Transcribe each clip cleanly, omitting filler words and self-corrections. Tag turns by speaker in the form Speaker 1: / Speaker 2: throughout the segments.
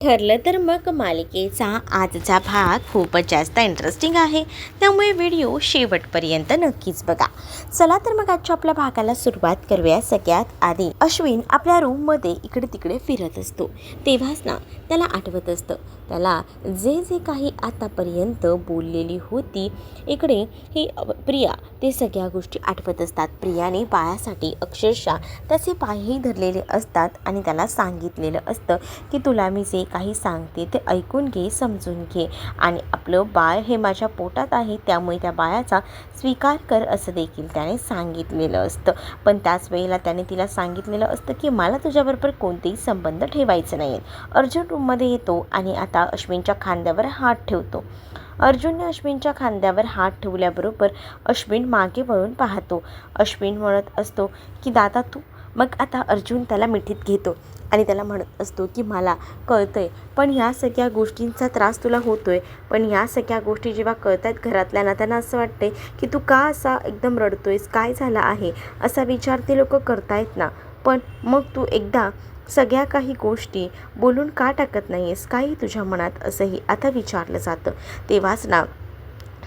Speaker 1: ठरलं तर मग मालिकेचा आजचा भाग खूपच जास्त इंटरेस्टिंग आहे, त्यामुळे व्हिडिओ शेवटपर्यंत नक्कीच बघा. चला तर मग आजच्या आपल्या भागाला सुरुवात करूया. सगळ्यात आधी अश्विन आपल्या रूममध्ये इकडे तिकडे फिरत असतो. तेव्हाच ना त्याला आठवत असतं, त्याला जे जे काही आतापर्यंत बोललेली होती इकडे ही प्रिया, ते सगळ्या गोष्टी आठवत असतात. प्रियाने बाळासाठी अक्षरशः त्याचे पायही धरलेले असतात आणि त्याला सांगितलेलं असतं की तुला मी जे काही सांगते ते ऐकून घे, समजून घे आणि आपलं बाळ हे माझ्या पोटात आहे, त्यामुळे त्या बाळाचा स्वीकार कर असं देखील त्याने सांगितलेलं असतं. पण त्याच वेळेला त्याने तिला सांगितलेलं असतं की मला तुझ्याबरोबर कोणतेही संबंध ठेवायचे नाही आहेत. अर्जुन रूममध्ये येतो आणि आता अश्विनच्या खांद्यावर हात ठेवतो. अर्जुनने अश्विनच्या खांद्यावर हात ठेवल्याबरोबर अश्विन मागे वळून पाहतो. अश्विन म्हणत असतो की दादा तू. मग आता अर्जुन त्याला मिठीत घेतो आणि त्याला म्हणत असतो की मला कळतंय, पण ह्या सगळ्या गोष्टींचा त्रास तुला होतोय, पण ह्या सगळ्या गोष्टी जेव्हा कळतायत घरातल्यांना, त्यांना असं वाटतंय की तू का असा एकदम रडतोयस, काय झालं आहे असा विचार ते लोक करतायत ना. पण मग तू एकदा सगळ्या काही गोष्टी बोलून का टाकत नाही आहेस, काही तुझ्या मनात असंही आता विचारलं जातं. तेव्हाच ना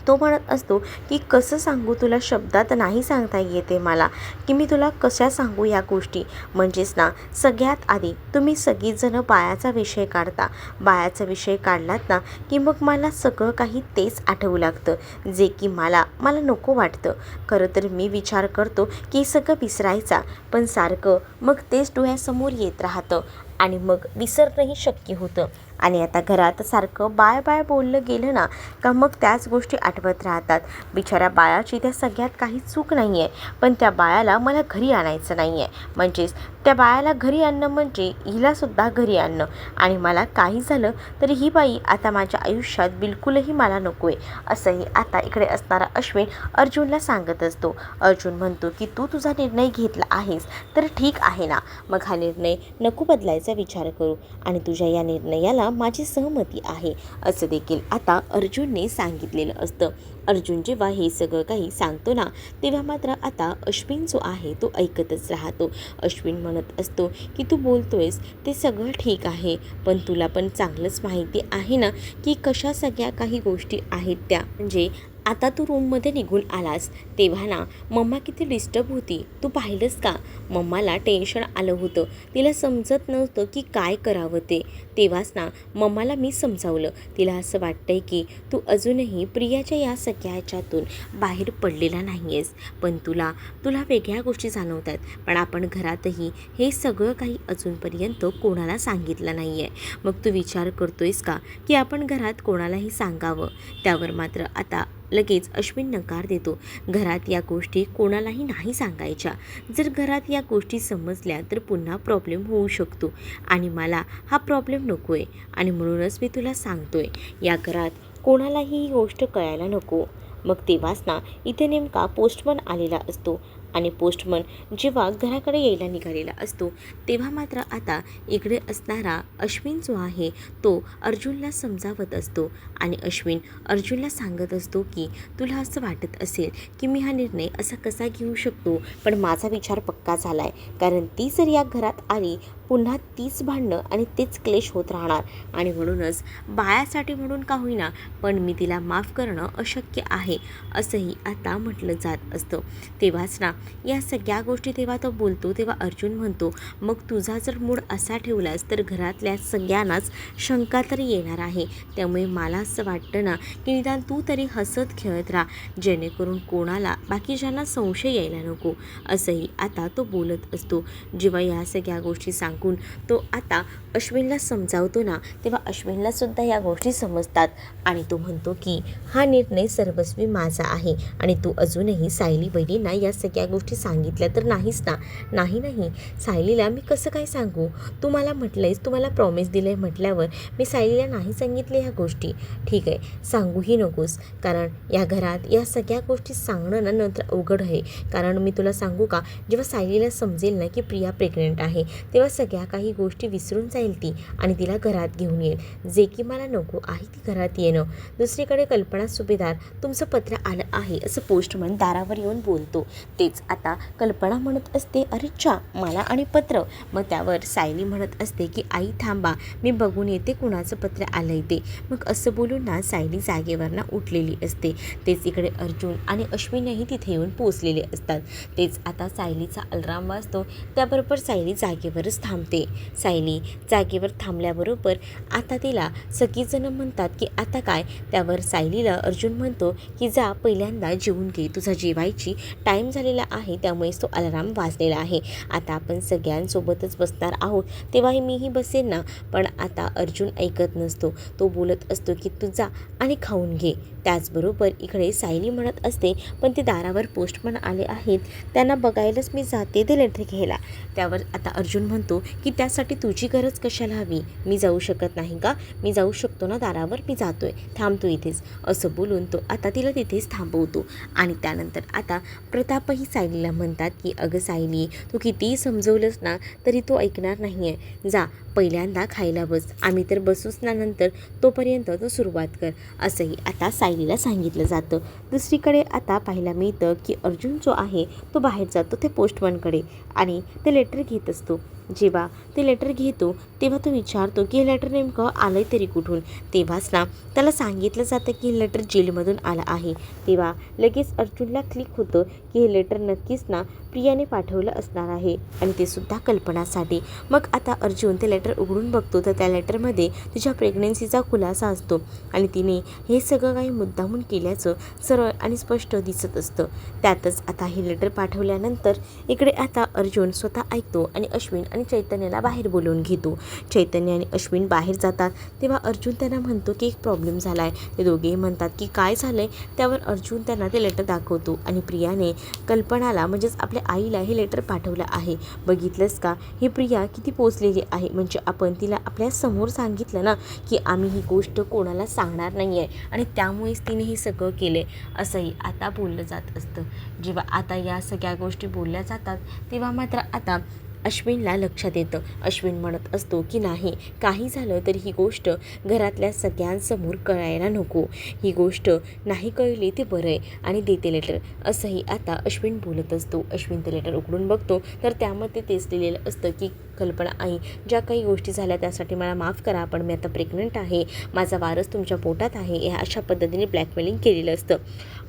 Speaker 1: तो म्हणत असतो की कसं सांगू तुला, शब्दात नाही सांगता येते मला की मी तुला कशा सांगू या गोष्टी. म्हणजेच ना सगळ्यात आधी तुम्ही सगळीजणं बाळाचा विषय काढता. बाळाचा विषय काढलात ना की मग मला सगळं काही तेच आठवू लागतं जे की मला नको वाटतं. खरं तर मी विचार करतो की सगळं विसरायचा, पण सारखं मग तेच डोळ्यासमोर येत राहतं आणि मग विसरणंही शक्य होतं. आणि आता घरात सारखं बाय बाय बोललं गेलं ना का मग त्याच गोष्टी आठवत राहतात. बिचाऱ्या बाळाची त्या सगळ्यात काही चूक नाही आहे, पण त्या बाळाला मला घरी आणायचं नाही आहे. म्हणजेच त्या बाळाला घरी आणणं म्हणजे हिलासुद्धा घरी आणणं, आणि मला काही झालं तरी ही बाई आता माझ्या आयुष्यात बिलकुलही मला नको आहे असंही आता इकडे असणारा अश्विन अर्जुनला सांगत असतो. अर्जुन म्हणतो की तू तुझा निर्णय घेतला आहेस तर ठीक आहे ना, मग हा निर्णय नको बदलायचा विचार करू आणि तुझ्या या निर्णयाला माझी सहमती आहे असं देखील आता अर्जुनने सांगितलेलं असतं. अर्जुन जेव्हा हे सगळं काही सांगतो ना तेव्हा मात्र आता अश्विन जो आहे तो ऐकतच राहतो. अश्विन म्हणत असतो की तू बोलतोयस ते सगळं ठीक आहे, पण तुला पण चांगलंच माहिती आहे ना की कशा सगळ्या काही गोष्टी आहेत त्या. म्हणजे आता तू रूममध्ये निघून आलास तेव्हा ना मम्मा किती डिस्टर्ब होती, तू पाहिलंस का. मम्माला टेन्शन आलं होतं, तिला समजत नव्हतं की काय करावं ते. तेव्हाच ना मम्माला मी समजावलं, तिला असं वाटतंय की तू अजूनही प्रियाच्या या सगळ्या ह्याच्यातून बाहेर पडलेला नाही आहेस, पण तुला वेगळ्या गोष्टी जाणवत आहेत, पण आपण घरातही हे सगळं काही अजूनपर्यंत कोणाला सांगितलं नाही आहे. मग तू विचार करतोयस का की आपण घरात कोणालाही सांगावं. त्यावर मात्र आता लगेच अश्विन नकार देतो. घरात या गोष्टी कोणालाही नाही सांगायच्या. जर घरात या गोष्टी समजल्या तर पुन्हा प्रॉब्लेम होऊ शकतो आणि मला हा प्रॉब्लेम नको आहे, आणि म्हणूनच मी तुला सांगतोय या घरात कोणालाही ही गोष्ट कळायला नको. मग तेव्हाच ना इथे नेमका पोस्टमन आलेला असतो आणि पोस्टमन जेव्हा घराकडे यायला निघालेला असतो तेव्हा मात्र आता इकडे असणारा अश्विन जो आहे तो अर्जुनला समजावत असतो आणि अश्विन अर्जुनला सांगत असतो की तुला असं वाटत असेल की मी हा निर्णय असा कसा घेऊ शकतो, पण माझा विचार पक्का झाला आहे, कारण ती जर या घरात आली पुन्हा तीच भांडणं आणि तेच क्लेश होत राहणार, आणि म्हणूनच बाळासाठी म्हणून का होईना पण मी तिला माफ करणं अशक्य आहे असंही आता म्हटलं जात असतं. तेव्हाच ना या सगळ्या गोष्टी तेव्हा तो बोलतो तेव्हा अर्जुन म्हणतो मग तुझा जर मूड असा ठेवलास तर घरातल्या सगळ्यांनाच शंका तरी येणार आहे, त्यामुळे मला असं वाटतं ना की निदान तू तरी हसत खेळत राहा, जेणेकरून कोणाला बाकीच्यांना संशय यायला नको असंही आता तो बोलत असतो. जेव्हा या सगळ्या गोष्टी सांगून तो आता अश्विनला समजावतो ना तेव्हा अश्विनलासुद्धा या गोष्टी समजतात आणि तो म्हणतो की हा निर्णय सर्वस्वी माझा आहे आणि तू अजूनही सायली वहिनींना या सगळ्या गोष्टी सांगितल्या तर नाहीस ना. नाही सायलीला मी कसं काय सांगू, तू मला म्हटलंयस, तू मला प्रॉमिस दिलं आहे म्हटल्यावर मी सायलीला नाही सांगितले ह्या गोष्टी. ठीक आहे सांगूही नकोस, कारण या घरात या सगळ्या गोष्टी सांगणं ना नंतर अवघड आहे. कारण मी तुला सांगू का, जेव्हा सायलीला समजेल ना की प्रिया प्रेग्नंट आहे तेव्हा सगळ्या काही गोष्टी विसरून जाईल ती आणि तिला घरात घेऊन येईल, जे की मला नको आहे ती घरात येणं. दुसरीकडे कल्पना सुभेदार, तुमचं पत्र आलं आहे असं पोस्टमन दारावर येऊन बोलतो. तेच आता कल्पना म्हणत असते, अरे चा मला आणि पत्र. मग त्यावर सायली म्हणत असते की आई थांबा, मी बघून येते कुणाचं पत्र आलंय ते. मग असं बोलून ना सायली जागेवरनं उठलेली असते. तेच इकडे अर्जुन आणि अश्विनही तिथे येऊन पोचलेले असतात. तेच आता सायलीचा अलार्म वाजतो. त्याबरोबर सायली जागेवरच थांबते. सायली जागेवर थांबल्याबरोबर आता तिला सगळीजणं म्हणतात की आता काय. त्यावर सायलीला अर्जुन म्हणतो की जा पहिल्यांदा जेवून घे, तुझा जेवायची टाईम झालेला आहे, त्यामुळेच तो अलार्म वाजलेला आहे. आता आपण सगळ्यांसोबतच बसणार आहोत, तेव्हाही मीही बसेन ना. पण आता अर्जुन ऐकत नसतो. तो बोलत असतो की तू जा आणि खाऊन घे. त्याचबरोबर इकडे सायली म्हणत असते, पण ते दारावर पोस्टमन आले आहेत, त्यांना बघायलाच मी जाते ते लेटर घ्यायला. त्यावर आता अर्जुन म्हणतो की त्यासाठी तुझी गरज कशाला हवी, मी जाऊ शकत नाही का? मी जाऊ शकतो ना दारावर, मी जातोय, थांबतो इथेच. असं बोलून तो आता तिला तिथेच थांबवतो. आणि त्यानंतर आता प्रतापही सायलीला म्हणतात की अगं सायली, तू कितीही समजवलंस ना तरी तो ऐकणार नाही आहे. जा पहिल्यांदा खायला बस, आम्ही तर बसूच ना नंतर, तोपर्यंत तू सुरुवात कर, असंही आता सायलीला सांगितलं जातं. दुसरीकडे आता पाहायला मिळतं की अर्जुन जो आहे तो बाहेर जातो ते पोस्टमनकडे आणि ते लेटर घेत असतो. जेव्हा ते लेटर घेतो तेव्हा तो विचारतो की हे लेटर नेमकं आलं आहे तरी कुठून. तेव्हाच ना त्याला सांगितलं जातं की हे लेटर जेलमधून आलं आहे. तेव्हा लगेच अर्जुनला क्लिक होतं की हे लेटर नक्कीच ना प्रियाने पाठवलं असणार आहे आणि ते सुद्धा कल्पनासाठी. मग आता अर्जुन ते लेटर उघडून बघतो तर त्या लेटरमध्ये तिच्या प्रेग्नन्सीचा खुलासा असतो आणि तिने हे सगळं काही मुद्दामून केल्याचं सरळ आणि स्पष्ट दिसत असतं. त्यातच आता हे लेटर पाठवल्यानंतर इकडे आता अर्जुन स्वतः ऐकतो आणि अश्विन आणि चैतन्याला बाहेर बोलवून घेतो. चैतन्य आणि अश्विन बाहेर जातात तेव्हा अर्जुन त्यांना म्हणतो की एक प्रॉब्लेम झाला आहे. ते दोघेही म्हणतात की काय झालं आहे. त्यावर अर्जुन त्यांना ते लेटर दाखवतो आणि प्रियाने कल्पनाला म्हणजेच आपल्या आईला हे लेटर पाठवलं आहे. बघितलंस का, ही प्रिया किती पोचलेली आहे. म्हणजे आपण तिला आपल्या समोर सांगितलं ना की आम्ही ही गोष्ट कोणाला सांगणार नाही आहे आणि त्यामुळेच तिने हे सगळं केलं आहे, असंही आता बोललं जात असतं. जेव्हा आता या सगळ्या गोष्टी बोलल्या जातात तेव्हा मात्र आता अश्विनला लक्षात येतं. अश्विन म्हणत असतो की नाही, काही झालं तरी ही गोष्ट घरातल्या सगळ्यांसमोर कळायला नको. ही गोष्ट नाही कळली ते बरं आहे आणि देते लेटर, असंही आता अश्विन बोलत असतो. अश्विन ते लेटर उघडून बघतो तर त्यामध्ये तेच लिहिलेलं असतं की कल्पना आई, ज्या काही गोष्टी झाल्या त्यासाठी मला माफ करा, पण मी आता प्रेग्नंट आहे, माझा वारस तुमच्या पोटात आहे, ह्या अशा पद्धतीने ब्लॅकमेलिंग केलेलं असतं.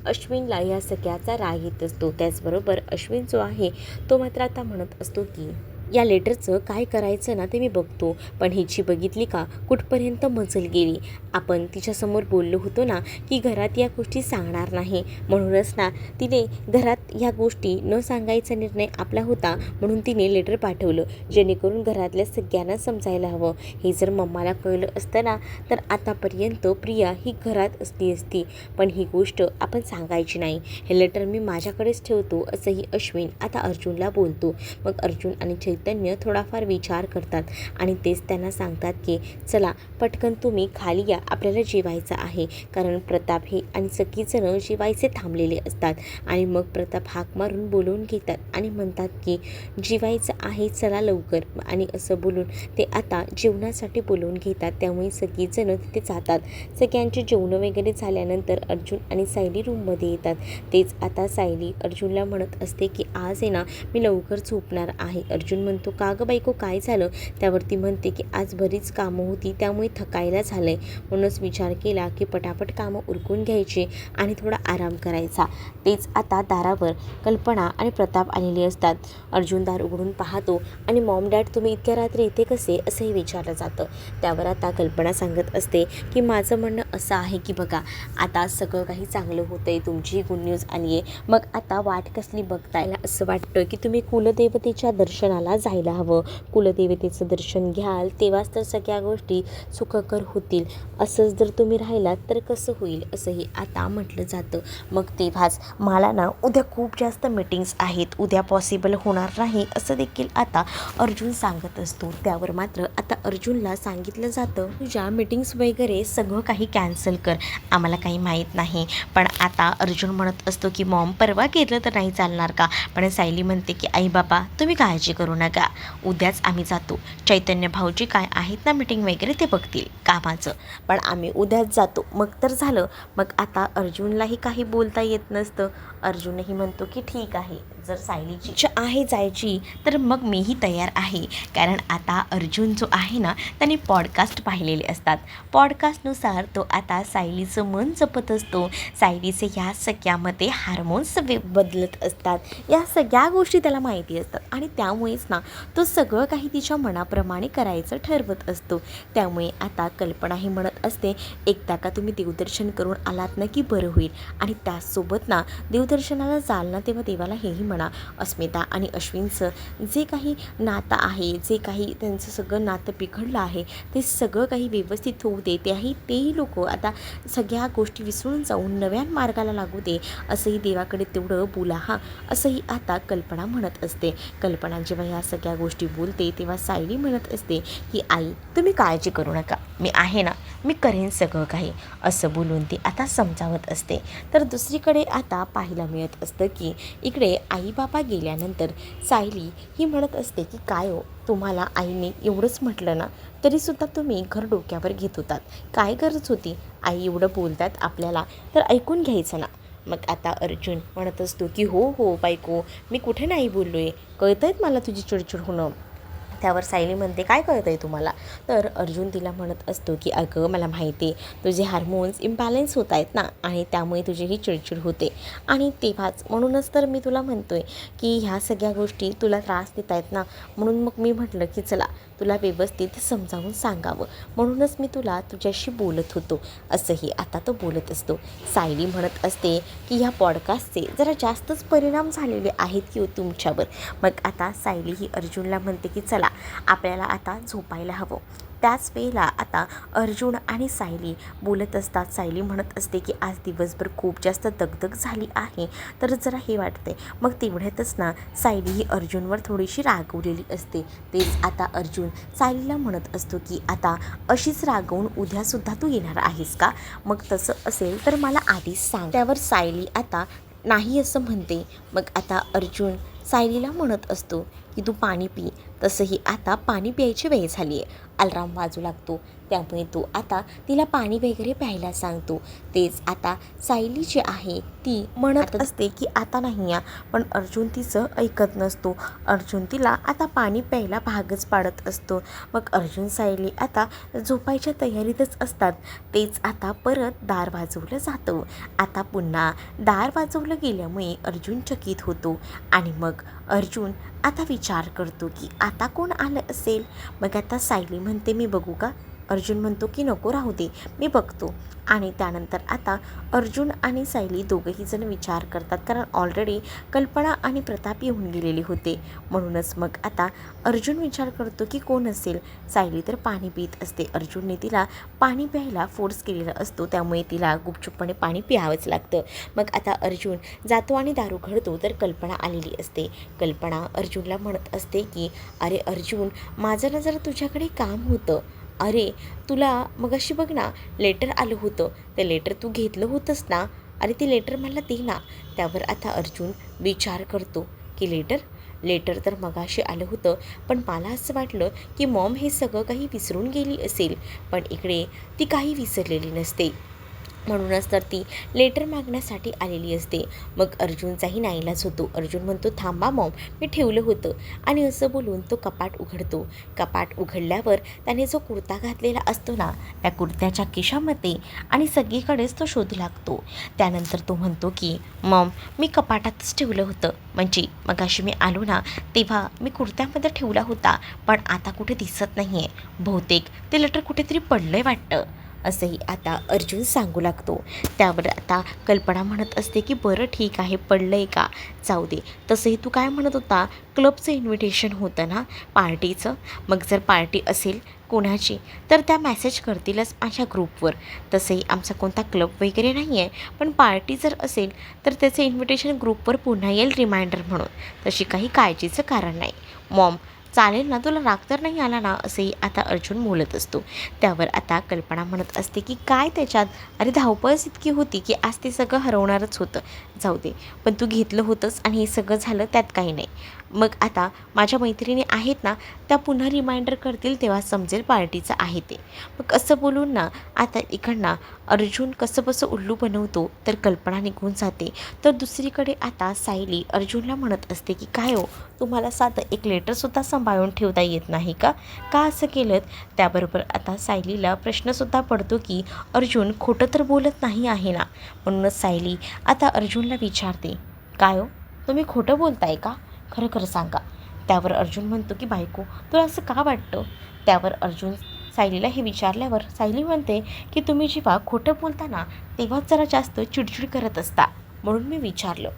Speaker 1: अश्विनला या सगळ्याचा राग येत असतो. त्याचबरोबर अश्विन जो आहे तो मात्र आता म्हणत असतो की या लेटरचं काय करायचं ना ते मी बघतो, पण हिची बघितली का कुठपर्यंत मजल गेली. आपण तिच्यासमोर बोललो होतो ना की घरात या गोष्टी सांगणार नाही, म्हणूनच ना तिने घरात ह्या गोष्टी न सांगायचा निर्णय आपला होता, म्हणून तिने लेटर पाठवलं जेणेकरून घरातल्या सगळ्यांना समजायला हवं. हे जर मम्माला कळलं असतं ना तर आतापर्यंत प्रिया ही घरात असली असती, पण ही गोष्ट आपण सांगायची नाही. हे लेटर मी माझ्याकडेच ठेवतो, असंही अश्विन आता अर्जुनला बोलतो. मग अर्जुन आणि चैतन्य थोडाफार विचार करतात आणि तेच त्यांना सांगतात की चला पटकन तुम्ही खाली या, आपल्याला जेवायचं आहे. कारण प्रताप हे आणि सगळीजणं जेवायचे थांबलेले असतात आणि मग प्रताप हाक मारून बोलवून घेतात आणि म्हणतात की जेवायचं आहे, चला लवकर. आणि असं बोलून ते आता जेवणासाठी बोलवून घेतात. त्यामुळे सगळीजणं तिथे जातात. सगळ्यांचे जेवणं वगैरे झाल्यानंतर अर्जुन आणि सायली रूममध्ये येतात. तेच आता सायली अर्जुनला म्हणत असते की आज आहे ना मी लवकर झोपणार आहे. अर्जुन म्हणतो का गं बायको, काय झालं? त्यावरती म्हणते की आज बरीच कामं होती त्यामुळे थकायला झालं आहे, म्हणूनच विचार केला की पटापट कामं उरकून घ्यायची आणि थोडा आराम करायचा. तेच आता दारावर कल्पना आणि प्रताप आलेले असतात. अर्जुन दार उघडून पाहतो आणि मॉम डॅड तुम्ही इतक्या रात्री इथे कसे, असंही विचारलं जातं. त्यावर आता कल्पना सांगत असते की माझं म्हणणं असं आहे की बघा आता सगळं काही चांगलं होतं आहे, तुमची गुड न्यूज आली आहे, मग आता वाट कसली बघतायला. असं वाटतं की तुम्ही कुलदेवतेच्या दर्शनाला जायला हवं. कुलदेवतेचं दर्शन घ्याल तेव्हाच तर सगळ्या गोष्टी सुखकर होतील. असंच जर तुम्ही राहिलात तर कसं होईल, असंही आता म्हटलं जातं. मग तेव्हाच मला ना उद्या खूप जास्त मीटिंग्स आहेत, उद्या पॉसिबल होणार नाही असं देखील आता अर्जुन सांगत असतो. त्यावर मात्र आता अर्जुनला सांगितलं जातं तुझ्या मीटिंग्स वगैरे सगळं काही कॅन्सल कर, आम्हाला काही माहीत नाही. पण आता अर्जुन म्हणत असतो की मॉम परवा केलं तर नाही चालणार का? पण सायली म्हणते की आई बाबा तुम्ही काळजी करू नका, उद्याच आम्ही जातो. चैतन्य भाऊजी काय आहेत ना मीटिंग वगैरे ते बघतील कामाचं, पण आम्ही उद्याच जातो. मग तर झालं. मग आता अर्जुनलाही काही बोलता येत नसतं. अर्जुनही म्हणतो की ठीक आहे, जर सायलीची इच्छा आहे जायची तर मग मीही तयार आहे. कारण आता अर्जुन जो आहे ना त्याने पॉडकास्ट पाहिलेले असतात. पॉडकास्टनुसार तो आता सायलीचं मन जपत असतो. सायलीचे ह्या सगळ्यामध्ये हार्मोन्स बदलत असतात. या सगळ्या गोष्टी त्याला माहिती असतात आणि त्यामुळेच ना तो सगळं काही तिच्या मनाप्रमाणे करायचं ठरवत असतो. त्यामुळे आता कल्पनाही म्हणत असते, एकदा का तुम्ही देवदर्शन करून आलात ना की बरं होईल. आणि त्याचसोबत ना देवदर्शनाला जाल ना तेव्हा देवाला हेही म्हणा, अस्मिता आणि अश्विनचं जे काही नातं आहे, जे काही त्यांचं सगळं नातं बिघडलं आहे ते सगळं काही व्यवस्थित होऊ दे. तेही लोक आता सगळ्या गोष्टी विसरून जाऊन नव्या मार्गाला लागू दे, असंही देवाकडे तेवढं बोला हां, असंही आता कल्पना म्हणत असते. कल्पना जेव्हा ह्या सगळ्या गोष्टी बोलते तेव्हा सायली म्हणत असते की आई तुम्ही काळजी करू नका, मी आहे ना, मी करेन सगळं काही, असं बोलून ती आता समजावत असते. तर दुसरीकडे आता पाहायला मिळत असतं की इकडे आई बाबा गेल्यानंतर सायली ही म्हणत असते की काय हो, तुम्हाला आईने एवढंच म्हटलं ना तरीसुद्धा तुम्ही घर डोक्यावर घेत होतात, काय गरज होती? आई एवढं बोलतात आपल्याला तर ऐकून घ्यायचं ना. मग आता अर्जुन म्हणत असतो की हो हो बायको, मी कुठे नाही बोललो आहे, कळतं आहेत मला तुझी चिडचिड होणं. त्यावर सायली म्हणते काय कळतं आहे तुम्हाला? तर अर्जुन तिला म्हणत असतो की अगं मला माहिती आहे तुझे हार्मोन्स इम्बॅलन्स होत आहेत ना आणि त्यामुळे तुझी ही चिडचिड होते. आणि तेव्हाच म्हणूनच तर मी तुला म्हणतो आहे की ह्या सगळ्या गोष्टी तुला त्रास देत आहेत ना, म्हणून मग मी म्हटलं की चला तुला व्यवस्थित समजावून सांगावं, म्हणूनच मी तुझ्याशी बोलत होतो, असंही आता तो बोलत असतो. सायली म्हणत असते की ह्या पॉडकास्टचे जरा जास्तच परिणाम झालेले आहेत की हो तुमच्यावर. मग आता सायली ही अर्जुनला म्हणते की चला आपल्याला आता झोपायला हवं. त्याच वेळेला आता अर्जुन आणि सायली बोलत असतात. सायली म्हणत असते की आज दिवसभर खूप जास्त दगदग झाली आहे तर जरा हे वाटते. मग तेवढ्यातच ना सायली ही अर्जुनवर थोडीशी रागवलेली असते. तेच आता अर्जुन सायलीला म्हणत असतो की आता अशीच रागवून उद्यासुद्धा तू येणार आहेस का? मग तसं असेल तर मला आधीच सांग. त्यावर सायली आता नाही असं म्हणते. मग आता अर्जुन सायलीला म्हणत असतो की तू पाणी पी. तसंही आता पाणी प्यायची वेळ झाली आहे. अलार्म वाजू लागतो, त्यामुळे तो आता तिला पाणी वगैरे प्यायला सांगतो. तेच आता सायली जी आहे ती म्हणत असते की आता नाही या, पण अर्जुन तिचं ऐकत नसतो. अर्जुन तिला आता पाणी प्यायला भागच पाडत असतो. मग अर्जुन सायली आता झोपायच्या तयारीतच असतात. तेच आता परत दार वाजवलं जातं. आता पुन्हा दार वाजवलं गेल्यामुळे अर्जुन चकित होतो आणि मग अर्जुन आता विचार करतो की आता कोण आलं असेल. मग आता सायली म्हणते मी बघू का? अर्जुन म्हणतो की नको राहू दे, मी बघतो. आणि त्यानंतर आता अर्जुन आणि सायली दोघंही जण विचार करतात, कारण ऑलरेडी कल्पना आणि प्रताप येऊन गेलेले होते. म्हणूनच मग आता अर्जुन विचार करतो की कोण असेल. सायली तर पाणी पित असते. अर्जुनने तिला पाणी प्यायला फोर्स केलेला असतो, त्यामुळे तिला गुपचूपपणे पाणी प्यावंच लागतं. मग आता अर्जुन जातो आणि दार उघडतो तर कल्पना आलेली असते. कल्पना अर्जुनला म्हणत असते की अरे अर्जुन, माझं ना जरा तुझ्याकडे काम होतं. अरे तुला मगाशी बघ ना लेटर आलं होतं, ते लेटर तू घेतलं होतंस ना, अरे ते लेटर मला दे ना. त्यावर आता अर्जुन विचार करतो की लेटर तर मगाशी आलं होतं, पण मला असं वाटलं की मॉम हे सगळं काही विसरून गेली असेल, पण इकडे ती काही विसरलेली नसते. म्हणूनच तर ती लेटर मागण्यासाठी आलेली असते. मग अर्जुनचाही नाईलाज होतो. अर्जुन म्हणतो थांबा मॉम, मी ठेवलं होतं. आणि असं बोलून तो कपाट उघडतो. कपाट उघडल्यावर त्याने जो कुर्ता घातलेला असतो ना त्या कुर्त्याच्या खिशामध्ये आणि सगळीकडेच तो शोध लागतो. त्यानंतर तो म्हणतो की मॉम, मी कपाटातच ठेवलं होतं, म्हणजे मगाशी मी आलो ना तेव्हा मी कुर्त्यामध्ये ठेवला होता, पण आता कुठे दिसत नाही आहे. बहुतेक ते लेटर कुठेतरी पडलं आहे वाटतं, असंही आता अर्जुन सांगू लागतो. त्यावर आता कल्पना म्हणत असते की बरं ठीक आहे, पडलं आहे का, जाऊ दे. तसंही तू काय म्हणत होता, क्लबचं इन्व्हिटेशन होतं ना पार्टीचं, मग जर पार्टी असेल कोणाची तर त्या मेसेज करतीलच माझ्या ग्रुपवर. तसंही आमचा कोणता क्लब वगैरे नाही आहे, पण पार्टी जर असेल तर त्याचं इन्व्हिटेशन ग्रुपवर पुन्हा येईल रिमाइंडर म्हणून. तशी काही काळजीचं कारण नाही. मॉम चालेल ना, तुला राग तर नाही आला ना, असंही आता अर्जुन बोलत असतो. त्यावर आता कल्पना म्हणत असते की काय त्याच्यात, अरे धावपळच इतकी होती की आज ते सगळं हरवणारच होतं, जाऊ दे. पण तू घेतलं होतंस आणि हे सगळं झालं त्यात काही नाही. मग आता माझ्या मैत्रिणी आहेत ना, त्या पुन्हा रिमाइंडर करतील तेव्हा समजेल पार्टीचं आहे ते. मग असं बोलून ना आता इकडनं अर्जुन कसंबसं उल्लू बनवतो तर कल्पना निघून जाते. तर दुसरीकडे आता सायली अर्जुनला म्हणत असते की काय हो, तुम्हाला साधं एक लेटरसुद्धा सांभाळून ठेवता येत नाही का? का असं केलं? त्याबरोबर आता सायलीला प्रश्नसुद्धा पडतो की अर्जुन खोटं तर बोलत नाही आहे ना. म्हणूनच सायली आता अर्जुनला विचारते, काय हो, तुम्ही खोटं बोलताय का? खरं खरं सांगा. त्यावर अर्जुन म्हणतो की बायको, तुला असं का वाटतं? त्यावर अर्जुन सायलीला हे विचारल्यावर सायली म्हणते की तुम्ही जेव्हा खोटं बोलता ना तेव्हाच जरा जास्त चिडचिड करत असता, म्हणून मी विचारलं.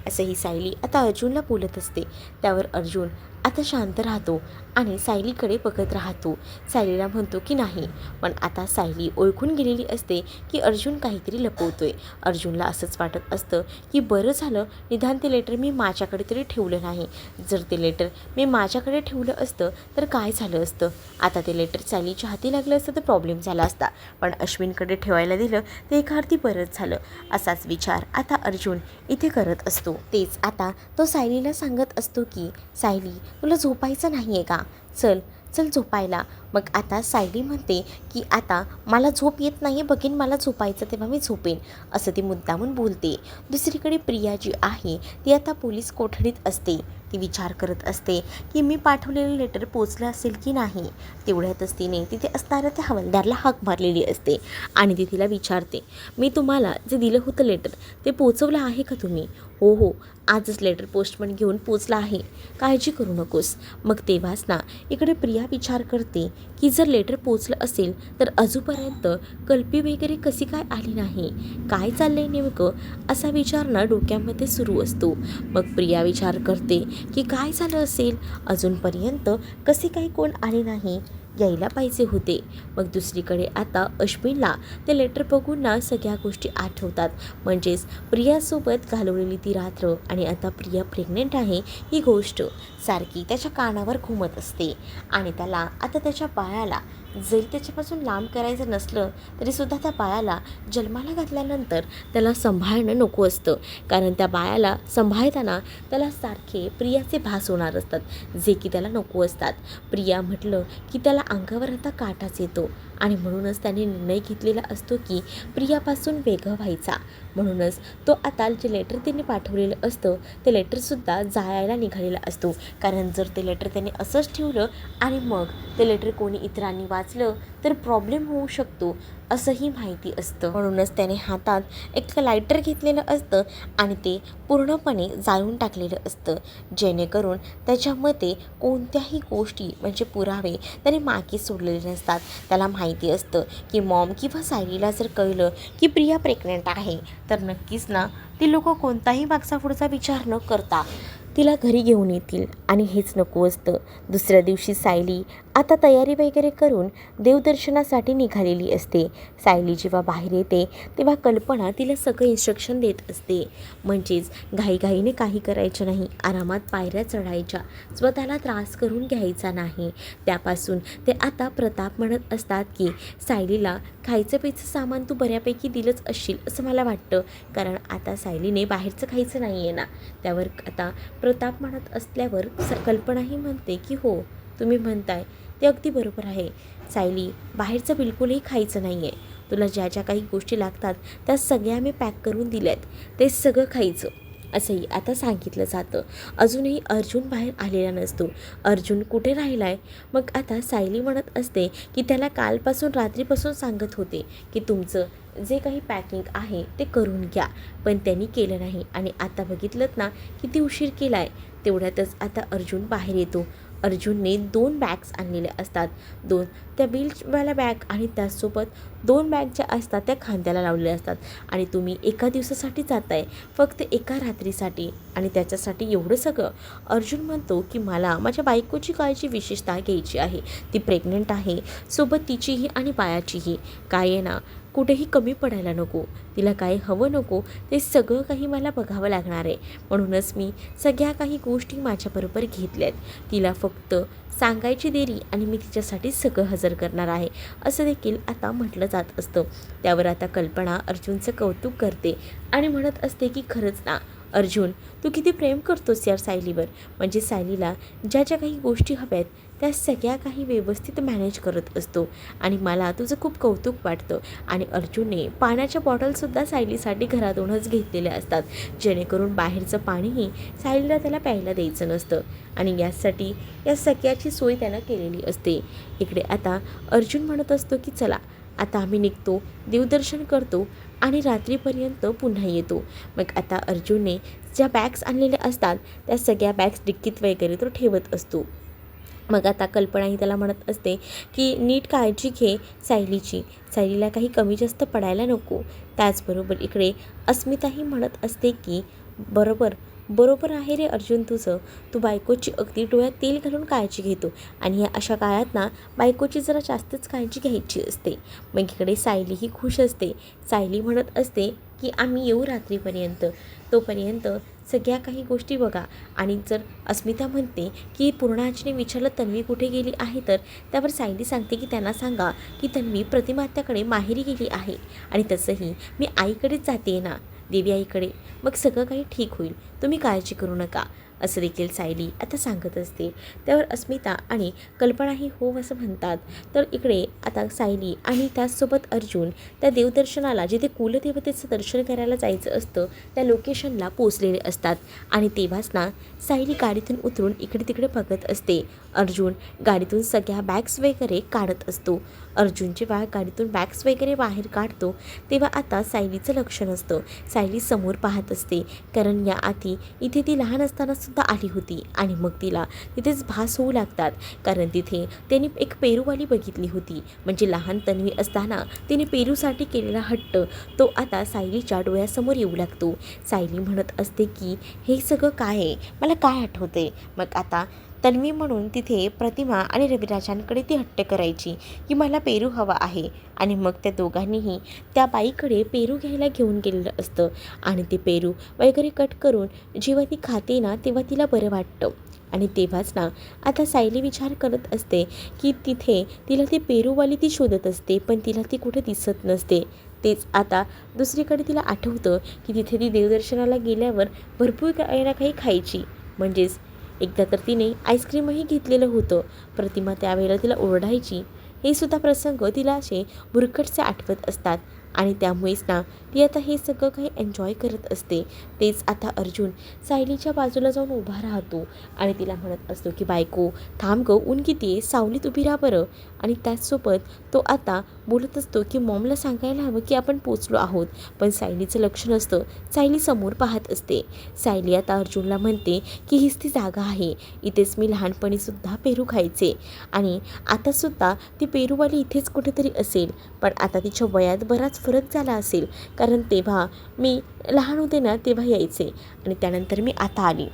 Speaker 1: असंही सायली आता अर्जुनला बोलत असते. त्यावर अर्जुन आता शांत राहतो आणि सायलीकडे बघत राहतो. सायलीला म्हणतो की नाही, पण आता सायली ओळखून गेलेली असते की अर्जुन काहीतरी लपवतोय. अर्जुनला असंच वाटत असतं की बरं झालं निदान ते लेटर मी माझ्याकडे तरी ठेवलं नाही. जर ते लेटर मी माझ्याकडे ठेवलं असतं तर काय झालं असतं? आता ते लेटर सायलीच्या हाती लागलं असतं तर प्रॉब्लेम झाला असता, पण अश्विनकडे ठेवायला दिलं ते एका अर्थी बरंच झालं. असाच विचार आता अर्जुन इथे करत असतो. तेच आता तो सायलीला सांगत असतो की सायली, तुला झोपायचं नाही आहे का? चल चल झोपायला. मग आता सायली म्हणते की आता मला झोप येत नाही, बघीन मला झोपायचं तेव्हा मी झोपेन, असं ती मुद्दामून बोलते. दुसरीकडे प्रिया जी आहे ती आता पोलीस कोठडीत असते. ती विचार करत असते की मी पाठवलेलं लेटर पोचलं असेल की नाही. तेवढ्यातच तिने तिथे असणाऱ्या त्या हवालदारला हाक मारलेली असते आणि ती तिला विचारते, मी तुम्हाला जे दिलं होतं लेटर ते पोचवलं आहे का तुम्ही? हो हो, आजच लेटर पोस्टमन घेऊन पोचला आहे, काळजी करू नकोस. मग तेव्हाच ना इकडे प्रिया विचार करते की जर लेटर पोचलं असेल तर अजूनपर्यंत कल्पी वगैरे कशी काय आली नाही, काय चाललंय नेमकं, असा विचार ना डोक्यामध्ये सुरू असतो. मग प्रिया विचार करते की काय झालं असेल, अजूनपर्यंत कसे काही कोण आले नाही, यायला पाहिजे होते. मग दुसरीकडे आता अश्विनला ते लेटर बघून ना सगळ्या गोष्टी आठवतात. म्हणजेच प्रियासोबत घालवलेली ती रात्र आणि आता प्रिया प्रेग्नेंट आहे ही गोष्ट सारखी त्याच्या कानावर घुमत असते. आणि त्याला आता त्याच्या बाळाला जरी त्याच्यापासून लांब करायचं नसलं तरीसुद्धा त्या बाळाला जन्माला घातल्यानंतर त्याला सांभाळणं नको असतं, कारण त्या बाळाला सांभाळताना त्याला सारखे प्रियाचे भास होणार असतात, जे की त्याला नको असतात. प्रिया म्हटलं की त्याला अंगावर आता काटाच येतो आणि म्हणूनच त्याने निर्णय घेतलेला असतो की प्रियापासून वेगळं व्हायचा. म्हणूनच तो आता जे लेटर त्याने पाठवलेलं असतं ते लेटरसुद्धा जाळायला निघालेला असतो, कारण जर ते लेटर त्याने असंच ठेवलं आणि मग ते लेटर कोणी इतरांनी वाचलं तर प्रॉब्लेम होऊ शकतो असंही माहिती असतं. म्हणूनच त्याने हातात एक लायटर घेतलेलं असतं आणि ते पूर्णपणे जाळून टाकलेलं असतं, जेणेकरून त्याच्यामध्ये कोणत्याही गोष्टी म्हणजे पुरावे त्याने मागे सोडलेले नसतात. त्याला माहिती असतं की मॉम किंवा सायलीला जर कळलं की प्रिया प्रेग्नंट आहे तर नक्कीच ना ती लोक कोणताही मागचा पुढचा विचार न करता तिला घरी घेऊन येतील आणि हेच नको असतं. दुसऱ्या दिवशी सायली आता तयारी वगैरे करून देवदर्शनासाठी निघालेली असते. सायली जेव्हा बाहेर येते तेव्हा कल्पना तिला सगळं इन्स्ट्रक्शन देत असते, म्हणजेच घाईघाईने काही करायचं नाही, आरामात पायऱ्या चढायच्या, स्वतःला त्रास करून घ्यायचा नाही. त्यापासून ते आता प्रताप म्हणत असतात की सायलीला खायचं प्यायचं सामान तू बऱ्यापैकी दिलंच असशील असं मला वाटतं, कारण आता सायलीने बाहेरचं खायचं नाही आहे ना. त्यावर आता प्रताप म्हणत असल्यावर कल्पनाही म्हणते की हो, तुम्ही म्हणताय ते अगदी बरोबर आहे, सायली बाहेरचं बिलकुलही खायचं नाही आहे, तुला ज्या ज्या काही गोष्टी लागतात त्या सगळ्या मी पॅक करून दिल्यात, ते सगळं खायचं असंही आता सांगितलं जातं. अजूनही अर्जुन बाहेर आलेला नसतो. अर्जुन कुठे राहिला आहे? मग आता सायली म्हणत असते की त्याला कालपासून रात्रीपासून सांगत होते की तुमचं जे काही पॅकिंग आहे ते करून घ्या, पण त्यांनी केलं नाही आणि आता बघितलं ना किती उशीर केला आहे. तेवढ्यातच आता अर्जुन बाहेर येतो. अर्जुनने 2 बॅग्स आणलेल्या असतात, 2 त्या बिलवाल्या बॅग आणि त्याचसोबत 2 बॅग ज्या असतात त्या खांद्याला लावलेल्या असतात. आणि तुम्ही एका दिवसासाठी जाताय, फक्त एका रात्रीसाठी, आणि त्याच्यासाठी एवढं सगळं? अर्जुन म्हणतो की मला माझ्या बायकोची काळजी विशेषतः घ्यायची आहे, ती प्रेग्नंट आहे, सोबत तिचीही आणि बाळाचीही. काय आहे ना, कुठेही कमी पडायला नको, तिला काय हवं नको ते सगळं काही मला बघावं लागणार आहे. म्हणूनच मी सगळ्या काही गोष्टी माझ्याबरोबर घेतल्यात, तिला फक्त सांगायची देरी आणि मी तिच्यासाठी सगळं हजर करणार आहे, असं देखील आता म्हटलं जात असतं. त्यावर आता कल्पना अर्जुनचं कौतुक करते आणि म्हणत असते की खरंच ना, अर्जुन, तू किती प्रेम करतोस यार सायलीवर. म्हणजे सायलीला ज्या ज्या काही गोष्टी हव्यात त्या सगळ्या काही व्यवस्थित मॅनेज करत असतो आणि मला तुझं खूप कौतुक वाटतं. आणि अर्जुनने पाण्याच्या बॉटलसुद्धा सायलीसाठी घरातूनच घेतलेल्या असतात, जेणेकरून बाहेरचं पाणीही सायलीला त्याला प्यायला द्यायचं नसतं आणि यासाठी या सगळ्याची सोय त्यानं केलेली असते. इकडे आता अर्जुन म्हणत असतो की चला आता आम्ही निघतो, देवदर्शन करतो आणि रात्रीपर्यंत पुन्हा येतो. मग आता अर्जुनने ज्या बॅग्स आणलेल्या असतात त्या सगळ्या बॅग्स डिक्कीत वगैरे तो ठेवत असतो. मग आता कल्पनाही त्याला म्हणत असते की नीट काळजी घे सायलीची, सायलीला काही कमी जास्त पडायला नको. त्याचबरोबर इकडे अस्मिताही म्हणत असते की बरोबर बरोबर आहे रे अर्जुन तुझं, तू बायकोची अगदी डोळ्यात तेल घालून काळजी घेतो आणि या अशा काळात ना बायकोची जरा जास्तच काळजी घ्यायची असते. मग इकडे सायलीही खुश असते. सायली म्हणत असते की आम्ही येऊ रात्रीपर्यंत, तोपर्यंत सगळ्या काही गोष्टी बघा. आणि जर अस्मिता म्हणते की पूर्णाजीने विचारलं तन्वी कुठे गेली आहे, तर त्यावर सायली सांगते की त्यांना सांगा की तन्वी प्रतिमात्याकडे माहेरी गेली आहे आणि तसंही मी आईकडेच जाते ना, देवी आईकडे, मग सगळं काही ठीक होईल, तुम्ही काळजी करू नका, असं देखील सायली आता सांगत असते. त्यावर अस्मिता आणि कल्पनाही हो असं म्हणतात. तर इकडे आता सायली आणि त्याचसोबत अर्जुन त्या देवदर्शनाला, जिथे कुलदेवतेचं दर्शन करायला जायचं असतं त्या लोकेशनला पोचलेले असतात. आणि तेव्हाच ना सायली गाडीतून उतरून इकडे तिकडे बघत असते. अर्जुन गाडीतून सगळ्या बॅग्स वगैरे काढत असतो. अर्जुन जेव्हा गाडीतून बॅग्स वगैरे बाहेर काढतो तेव्हा आता सायलीचं लक्ष नसतं. सायली समोर पाहत असते, कारण या आधी इथे ती लहान असताना सुद्धा आली होती आणि मग तिला तिथेच भास होऊ लागतात, कारण तिथे त्यांनी एक पेरूवाली बघितली होती. म्हणजे लहान तन्वी असताना तिने पेरूसाठी केलेला हट्ट तो आता सायलीच्या डोळ्यासमोर येऊ लागतो. सायली म्हणत असते की हे सगळं काय आहे, मला काय आठवते. मग आता तन्वी म्हणून तिथे प्रतिमा आणि रविराजांकडे ती हट्ट करायची की मला पेरू हवा आहे आणि मग त्या दोघांनीही त्या बाईकडे पेरू घ्यायला घेऊन गेलेलं असतं आणि ते पेरू वगैरे कट करून जेव्हा ती खाते ना तेव्हा तिला बरं वाटतं. आणि तेव्हाच ना आता सायली विचार करत असते की तिथे तिला ती पेरूवाली ती शोधत असते, पण तिला ती कुठे दिसत नसते. तेच आता दुसरीकडे तिला आठवतं की तिथे ती देवदर्शनाला गेल्यावर भरपूर काही ना काही खायची. म्हणजेच एकदा तर तिने आईस्क्रीमही घेतलेलं होतं. प्रतिमा त्यावेळेला तिला ओरडायची. हे सुद्धा प्रसंग तिला असे बुरकटसे आठवत असतात आणि त्यामुळेच ना ती आता हे सगळं काही एन्जॉय करत असते. तेच आता अर्जुन सायलीच्या बाजूला जाऊन उभा राहतो आणि तिला म्हणत असतो की बायको थांब गं, ऊन किती आहे, सावलीत उभी राहा बरं. आणि त्याचसोबत तो आता बोलत असतो की मॉमला सांगायला हवं की आपण पोचलो आहोत, पण सायलीचं लक्ष नसतं. सायली समोर पाहत असते. सायली आता अर्जुनला म्हणते की हीच ती जागा आहे, इथेच मी लहानपणीसुद्धा पेरू खायचे आणि आतासुद्धा ती पेरूवाली इथेच कुठेतरी असेल, पण आता तिच्या वयात बराच फरक झाला असेल, कारण तेव्हा मी लहान होते ना तेव्हा यायचे आणि त्यानंतर मी आता आली,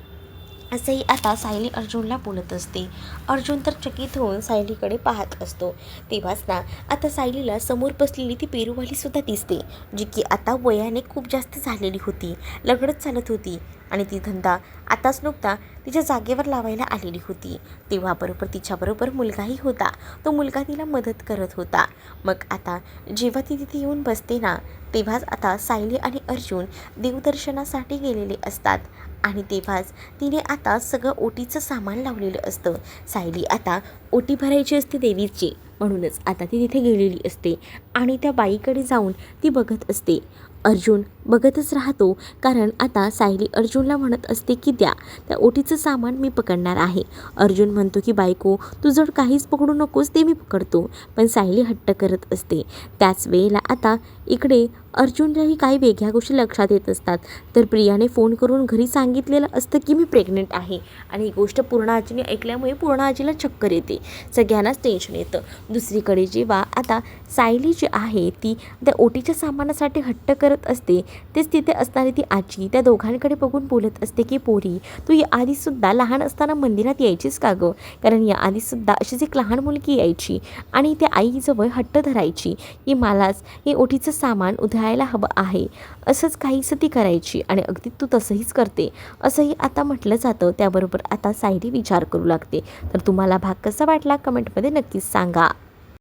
Speaker 1: असंही आता सायली अर्जुनला बोलत असते. अर्जुन तर चकित होऊन सायलीकडे पाहत असतो. तेव्हाच ना आता सायलीला समोर बसलेली ती पेरूवालीसुद्धा दिसते, जी की आता वयाने खूप जास्त झालेली होती, लग्नच चालत होती आणि ती धंदा आताच नुकता तिच्या जागेवर लावायला आलेली होती. तेव्हा बरोबर तिच्याबरोबर मुलगाही होता, तो मुलगा तिला मदत करत होता. मग आता जेव्हा ती तिथे येऊन बसते ना तेव्हाच आता सायली आणि अर्जुन देवदर्शनासाठी गेलेले असतात आणि तेव्हाच तिने आता सगळं ओटीचं सामान लावलेलं असतं. सायली आता ओटी भरायची असते देवीची, म्हणूनच आता ती तिथे गेलेली असते आणि त्या बाईकडे जाऊन ती बघत असते. अर्जुन बघतच राहतो, कारण आता सायली अर्जुनला म्हणत असते की त्या ओटीचं सामान मी पकडणार आहे. अर्जुन म्हणतो की बायको तू जर काहीच पकडू नकोस, ते मी पकडतो, पण सायली हट्ट करत असते. त्याच वेळेला आता इकडे अर्जुनच्याही काही वेगळ्या गोष्टी लक्षात येत असतात. तर प्रियाने फोन करून घरी सांगितलेलं असतं की मी प्रेग्नेंट आहे आणि ही गोष्ट पूर्ण आजीने ऐकल्यामुळे पूर्ण आजीला चक्कर येते, सगळ्यांनाच टेन्शन येतं. दुसरीकडे जेव्हा आता सायली जी आहे ती त्या ओटीच्या सामानासाठी हट्ट करत असते, तेच तिथे असणारी ती आजी त्या दोघांकडे बघून बोलत असते की पोरी तू या आधीसुद्धा लहान असताना मंदिरात यायचीस का गं, कारण या आधीसुद्धा अशीच एक लहान मुलगी यायची आणि त्या आईजवळ हट्ट धरायची की मलाच हे ओटीचं सामान उधळायला हवं आहे, असंच काहीसं ती करायची आणि अगदी तू तसंहीच करते असंही आता म्हटलं जातं. त्याबरोबर आता सायली विचार करू लागते. तर तुम्हाला भाग कसा वाटला कमेंटमध्ये नक्कीच सांगा.